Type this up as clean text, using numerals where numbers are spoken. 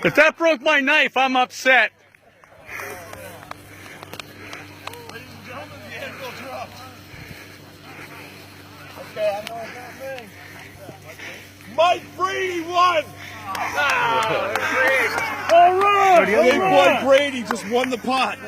If that broke my knife, I'm upset. Ladies and gentlemen, the Anvil dropped. Okay, I know it's not me. Mike Brady won! All right! Big boy Brady just won the pot.